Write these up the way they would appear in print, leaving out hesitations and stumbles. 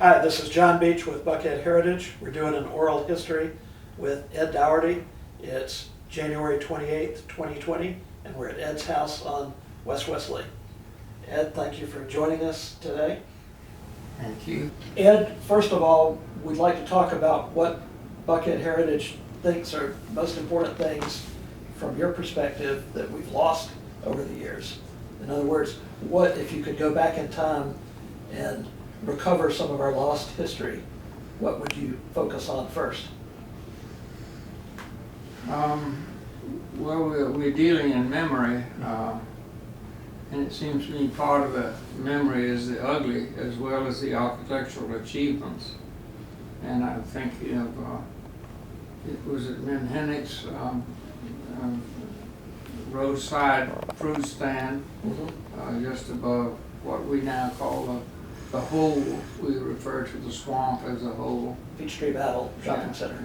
Hi, this is John Beach with Buckhead Heritage. We're doing an oral history with Ed Daugherty. It's January 28th, 2020, and we're at Ed's house on West Wesley. Ed, thank you for joining us today. Thank you. Ed, first of all, we'd like to talk about what Buckhead Heritage thinks are most important things from your perspective that we've lost over the years. In other words, what if you could go back in time and recover some of our lost history, what would you focus on first? Well, we're dealing in memory, and it seems to me part of the memory is the ugly as well as the architectural achievements. And I think it was at Menhennick's roadside fruit stand, just above what we now call the hole. We refer to the swamp as a hole. Peachtree Battle Shopping Center.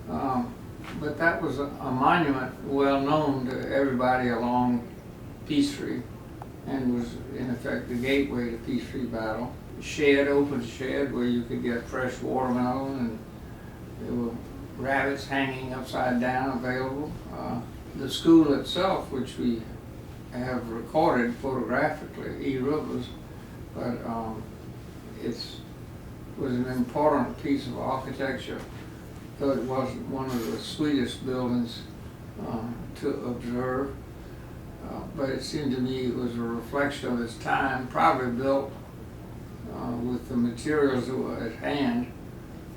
Yeah. But that was a monument well known to everybody along Peachtree, and was in effect the gateway to Peachtree Battle. Open shed where you could get fresh watermelon, and there were rabbits hanging upside down available. The school itself, which we have recorded photographically, E. Rivers, but it was an important piece of architecture, though it wasn't one of the sweetest buildings to observe. But it seemed to me it was a reflection of its time, probably built with the materials that were at hand,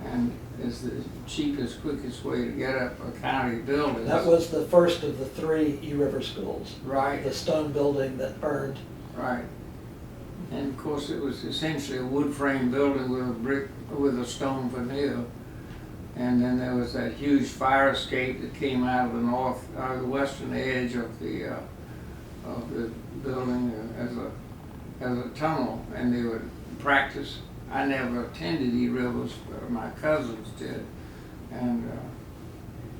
and is the cheapest, quickest way to get up a county building. That was the first of the three E. River schools. Right. The stone building that burned. Right. And of course it was essentially a wood frame building with a stone veneer. And then there was that huge fire escape that came out of the western edge of the building as a tunnel, and they would practice. I never attended E. Rivers, but my cousins did, and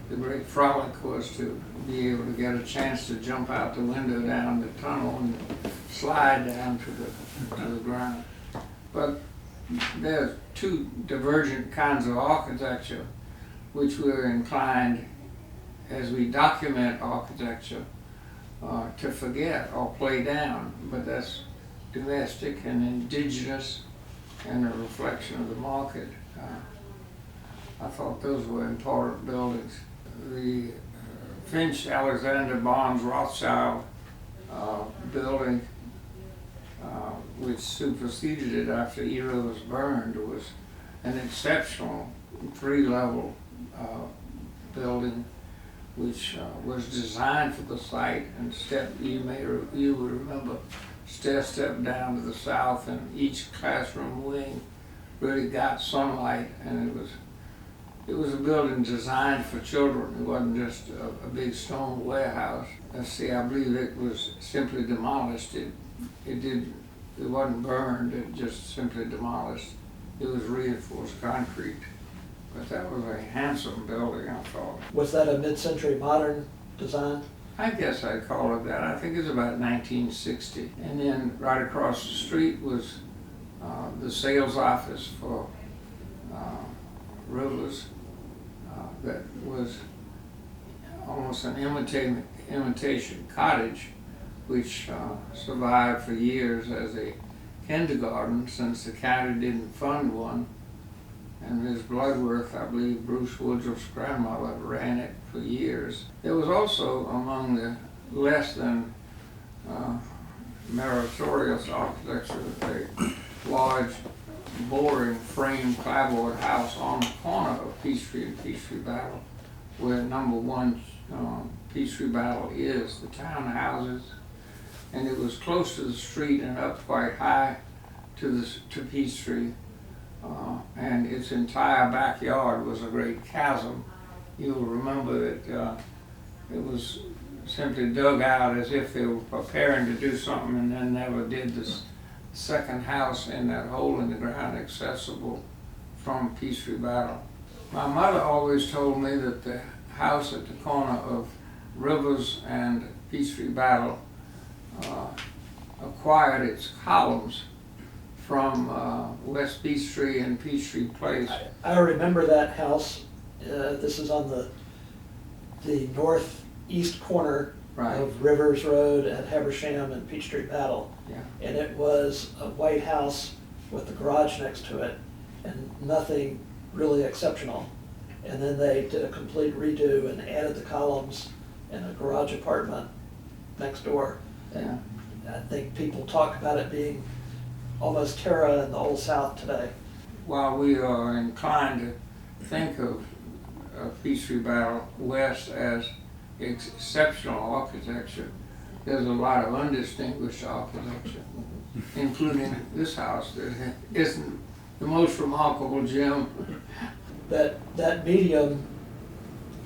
the great frolic was to be able to get a chance to jump out the window down the tunnel and slide down to the ground. But there's two divergent kinds of architecture which we're inclined, as we document architecture, to forget or play down, but that's domestic and indigenous and a reflection of the market. I thought those were important buildings. The Finch, Alexander, Barnes, Rothschild building, which superseded it after E. Rivers burned, was an exceptional three-level building, which was designed for the site, and you would remember step down to the south, and each classroom wing really got sunlight, and it was a building designed for children. It wasn't just a big stone warehouse. I believe it was simply demolished. It wasn't burned, it just simply demolished. It was reinforced concrete. But that was a handsome building, I thought. Was that a mid-century modern design? I guess I'd call it that. I think it's about 1960. And then right across the street was the sales office for Rivers. That was almost an imitation cottage, which survived for years as a kindergarten since the county didn't fund one. And Ms. Bloodworth, I believe Bruce Woodruff's grandmother, ran it for years. There was also, among the less than meritorious architecture, a large boring frame clapboard house on the corner of Peachtree and Peachtree Battle, where number 1 Peachtree Battle is, the townhouses. And it was close to the street and up quite high to Peachtree. And its entire backyard was a great chasm. You'll remember that it was simply dug out as if they were preparing to do something, and then never did this second house in that hole in the ground accessible from Peachtree Battle. My mother always told me that the house at the corner of Rivers and Peachtree Battle acquired its columns from West Peachtree and Peachtree Place. I remember that house. This is on the northeast corner Right. of Rivers Road at Habersham and Peachtree Battle. Yeah. And it was a white house with the garage next to it and nothing really exceptional. And then they did a complete redo and added the columns and a garage apartment next door. And I think people talk about it being almost Terra in the Old South today. While we are inclined to think of Peachtree Battle West as exceptional architecture, there's a lot of undistinguished architecture, including this house that isn't the most remarkable gem. That medium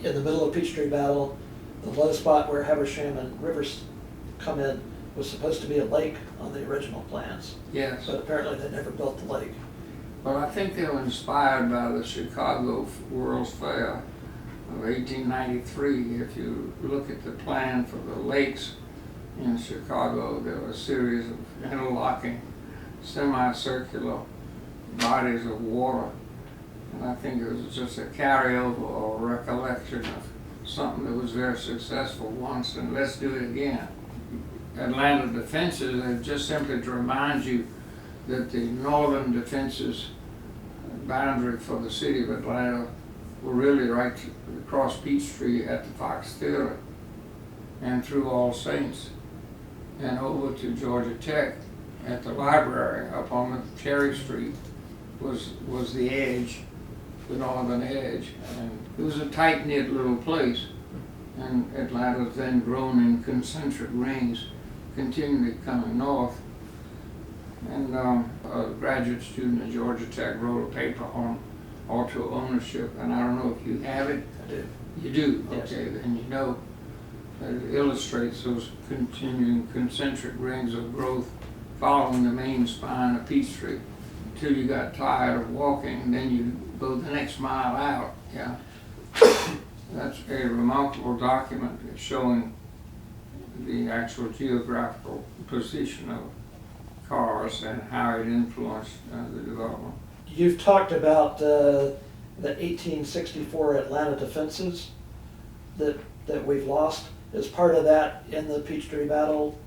in the middle of Peachtree Battle, the low spot where Habersham and Rivers come in, was supposed to be a lake on the original plans. Yes. But apparently they never built the lake. Well, I think they were inspired by the Chicago World's Fair of 1893. If you look at the plan for the lakes in Chicago, there were a series of interlocking semicircular bodies of water. And I think it was just a carryover or recollection of something that was very successful once, and let's do it again. Atlanta defenses are just simply to remind you that the northern defenses boundary for the city of Atlanta were really right across Peachtree at the Fox Theater and through All Saints and over to Georgia Tech at the library up on the Cherry Street was the edge, the northern edge. And it was a tight-knit little place, and Atlanta's then grown in concentric rings, continually coming north. And a graduate student at Georgia Tech wrote a paper on auto ownership, and I don't know if you have it. I do. You do? Yes. Okay, then you know that it illustrates those continuing concentric rings of growth following the main spine of Peachtree until you got tired of walking, and then you go the next mile out. Yeah. That's a remarkable document showing the actual geographical position of cars and how it influenced the development. You've talked about the 1864 Atlanta defenses that we've lost. Is part of that in the Peachtree Battle?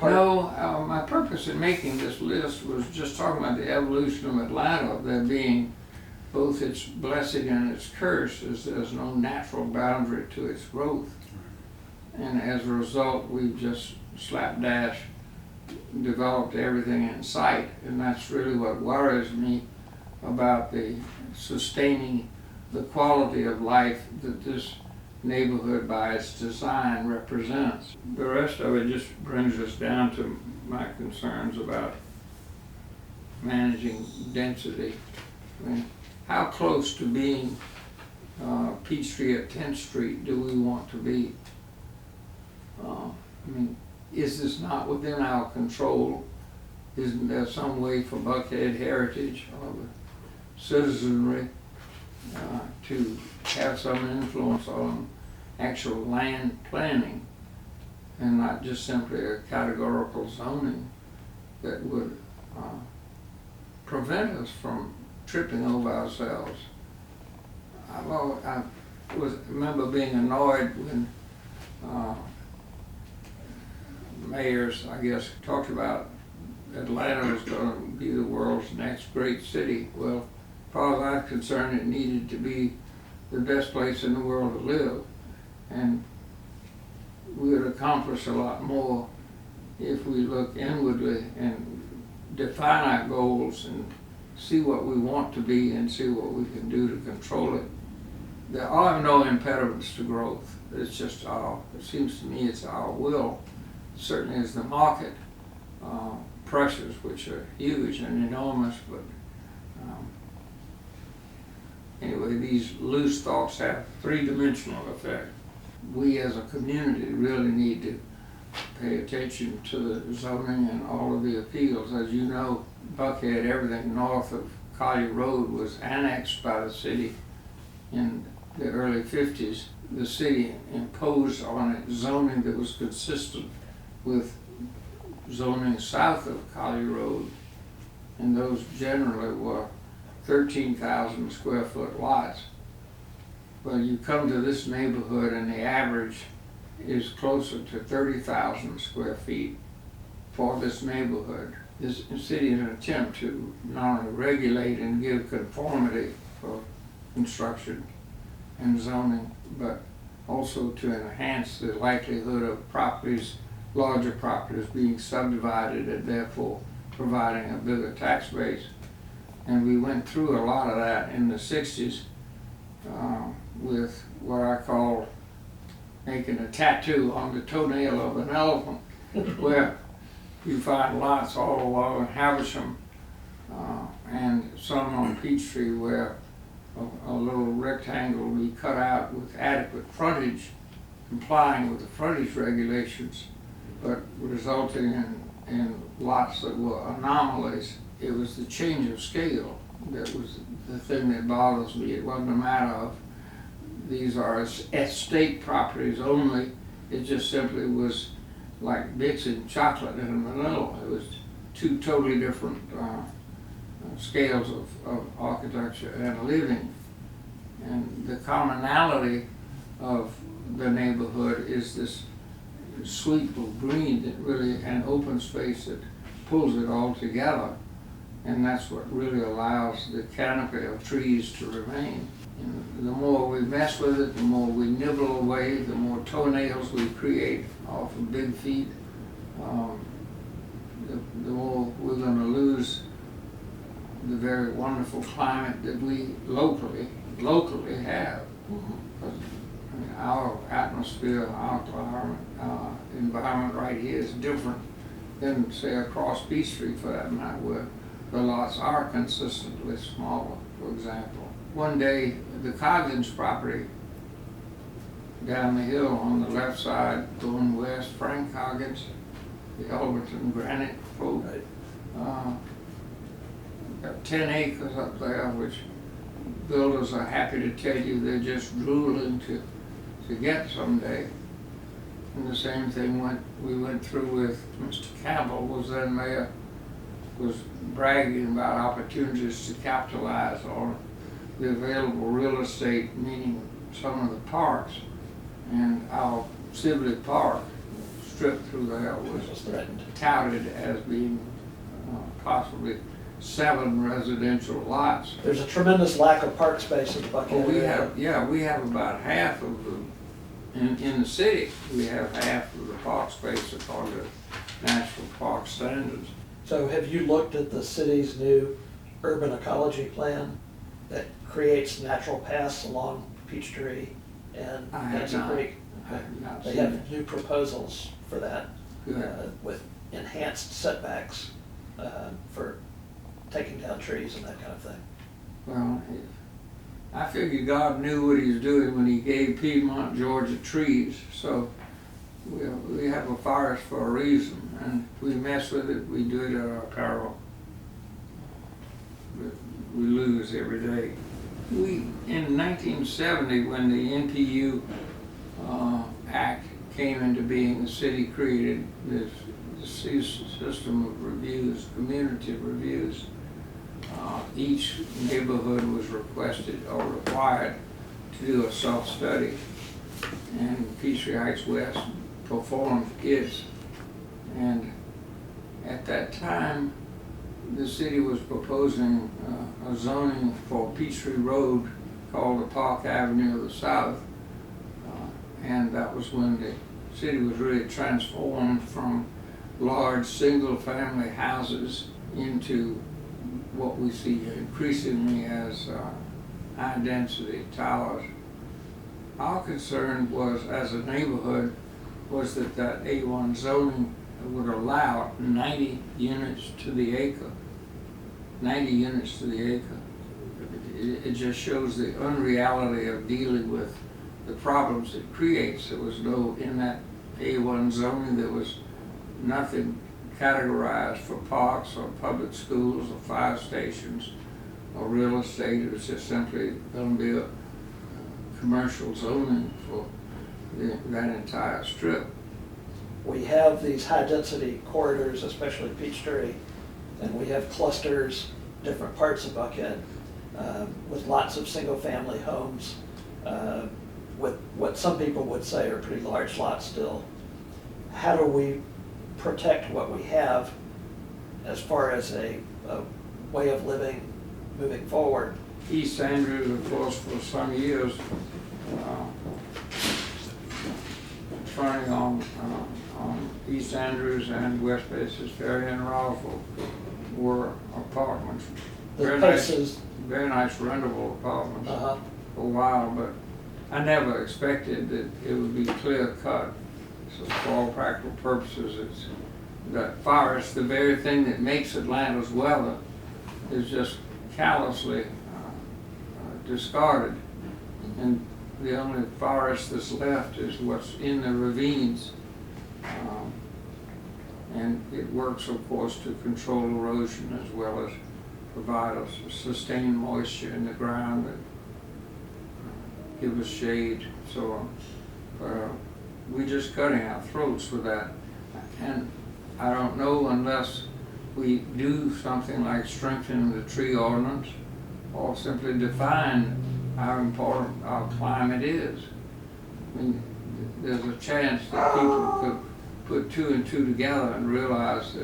No, my purpose in making this list was just talking about the evolution of Atlanta, there being both its blessing and its curse, as there's no natural boundary to its growth. And as a result, we've just slapdash developed everything in sight, and that's really what worries me about the sustaining the quality of life that this neighborhood by its design represents. The rest of it just brings us down to my concerns about managing density. I mean, how close to being Peachtree at 10th Street do we want to be? I mean, is this not within our control? Isn't there some way for Buckhead Heritage or the citizenry to have some influence on actual land planning and not just simply a categorical zoning that would prevent us from tripping over ourselves? I remember being annoyed when mayors, I guess, talked about Atlanta was going to be the world's next great city. Well, as far as I'm concerned, it needed to be the best place in the world to live. And we would accomplish a lot more if we look inwardly and define our goals and see what we want to be and see what we can do to control it. There are no impediments to growth. It's just it seems to me it's our will. Certainly is the market pressures, which are huge and enormous, but anyway, these loose thoughts have three-dimensional effect. We as a community really need to pay attention to the zoning and all of the appeals. As you know, Buckhead, everything north of Collier Road was annexed by the city in the early 50s. The city imposed on it zoning that was consistent with zoning south of Collier Road. and those generally were 13,000 square foot lots. Well, you come to this neighborhood and the average is closer to 30,000 square feet for this neighborhood. This city is an attempt to not only regulate and give conformity for construction and zoning, but also to enhance the likelihood of properties, larger properties being subdivided and therefore providing a bigger tax base. And we went through a lot of that in the 60s with what I call making a tattoo on the toenail of an elephant, where you find lots all along Havisham and some on Peachtree where a little rectangle will be cut out with adequate frontage, complying with the frontage regulations, but resulting in lots that were anomalies. It was the change of scale that was the thing that bothers me. It wasn't a matter of these are estate properties only. It just simply was like mixing chocolate and vanilla. It was two totally different scales of architecture and living. And the commonality of the neighborhood is this sweep of green that really, an open space that pulls it all together. And that's what really allows the canopy of trees to remain. And the more we mess with it, the more we nibble away, the more toenails we create off of big feet, the more we're going to lose the very wonderful climate that we locally have. I mean, our atmosphere, our climate, environment right here is different than, say, across Peachtree for that matter, where the lots are consistently smaller, for example. One day, the Coggins property down the hill on the left side going west, Frank Coggins, the Elberton granite folk, got 10 acres up there, which builders are happy to tell you they're just drooling to get someday. And the same thing we went through with Mr. Campbell, was then mayor, was bragging about opportunities to capitalize on the available real estate, meaning some of the parks. And our Sibley Park strip through there was threatened, touted as being possibly 7 residential lots. There's a tremendous lack of park space in the Buckhead area. We have about half of them in the city. We have half of the park space according to National Park standards. So have you looked at the city's new urban ecology plan that creates natural paths along Peachtree and Nancy Creek? They have new proposals for that with enhanced setbacks for taking down trees and that kind of thing. Well, I figure God knew what he was doing when he gave Piedmont, Georgia trees. So we have a forest for a reason, and if we mess with it, we do it at our peril. We lose every day. In 1970, when the NPU Act came into being, the city created this system of reviews, community reviews. Each neighborhood was requested or required to do a self-study, and Peachtree Heights West performed its. And at that time, the city was proposing a zoning for Peachtree Road called the Park Avenue of the South. And that was when the city was really transformed from large single-family houses into what we see increasingly as high-density towers. Our concern was, as a neighborhood, was that A1 zoning would allow 90 units to the acre. 90 units to the acre. It just shows the unreality of dealing with the problems it creates. There was no, in that A1 zoning, there was nothing categorized for parks or public schools or fire stations or real estate. It was just simply going to be a commercial zoning for that entire strip. We have these high-density corridors, especially Peachtree, and we have clusters, different parts of Buckhead, with lots of single-family homes, with what some people would say are pretty large lots still. How do we protect what we have as far as a way of living moving forward? East Andrews, of course, for some years, fronting on East Andrews and West Basis Ferry and Roswell were apartments. The places. Very nice rentable apartments Uh-huh. for a while, but I never expected that it would be clear cut. So for all practical purposes, it's that forest, the very thing that makes Atlanta's weather, is just callously discarded. And the only forest that's left is what's in the ravines. And it works, of course, to control erosion as well as provide us sustained moisture in the ground that give us shade, so we're just cutting our throats with that. And I don't know unless we do something like strengthen the tree ordinance or simply define how important our climate is. I mean, there's a chance that people could put two and two together and realize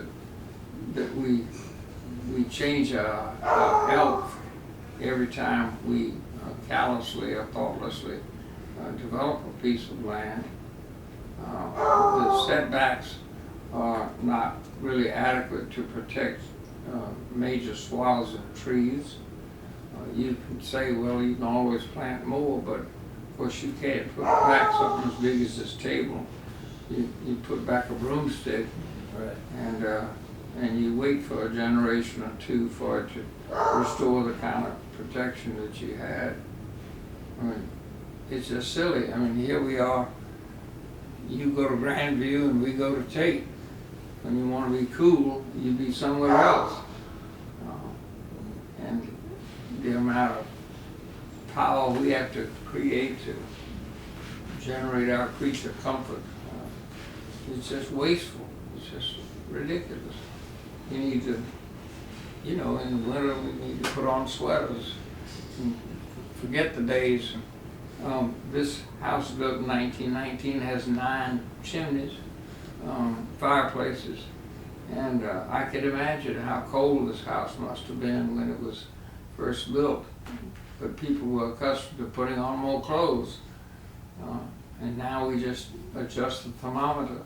that we change our health every time we callously or thoughtlessly develop a piece of land. The setbacks are not really adequate to protect major swaths of trees. You can say, well, you can always plant more, but of course you can't put back something as big as this table. You put back a broomstick, Right. and you wait for a generation or two for it to restore the kind of protection that you had. I mean, it's just silly. I mean, here we are. You go to Grandview and we go to Tate. When you want to be cool, you be somewhere else. And the amount of power we have to create to generate our creature comfort, it's just wasteful. It's just ridiculous. You need to, you know, in the winter we need to put on sweaters and forget the days. This house built in 1919 has 9 chimneys, fireplaces, and I could imagine how cold this house must have been when it was first built. But people were accustomed to putting on more clothes, and now we just adjust the thermometer,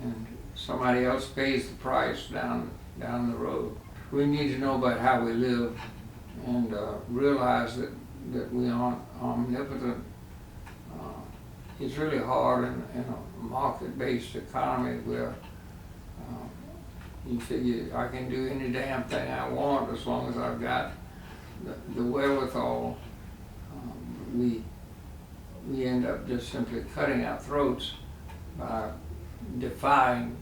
and somebody else pays the price down the road. We need to know about how we live and realize that we aren't omnipotent. It's really hard in a market-based economy where you figure I can do any damn thing I want as long as I've got the wherewithal. We end up just simply cutting our throats by defying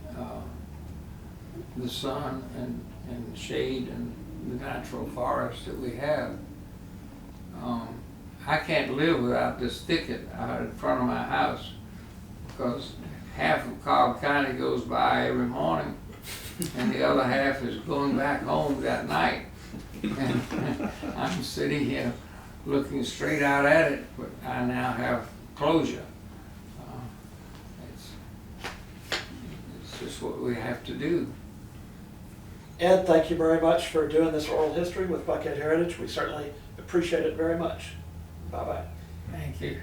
the sun and shade and the natural forest that we have. I can't live without this thicket out in front of my house because half of Cobb County goes by every morning and the other half is going back home that night. And I'm sitting here looking straight out at it, but I now have closure. It's just what we have to do. Ed, thank you very much for doing this oral history with Buckhead Heritage. We certainly appreciate it very much. Bye-bye. Thank you.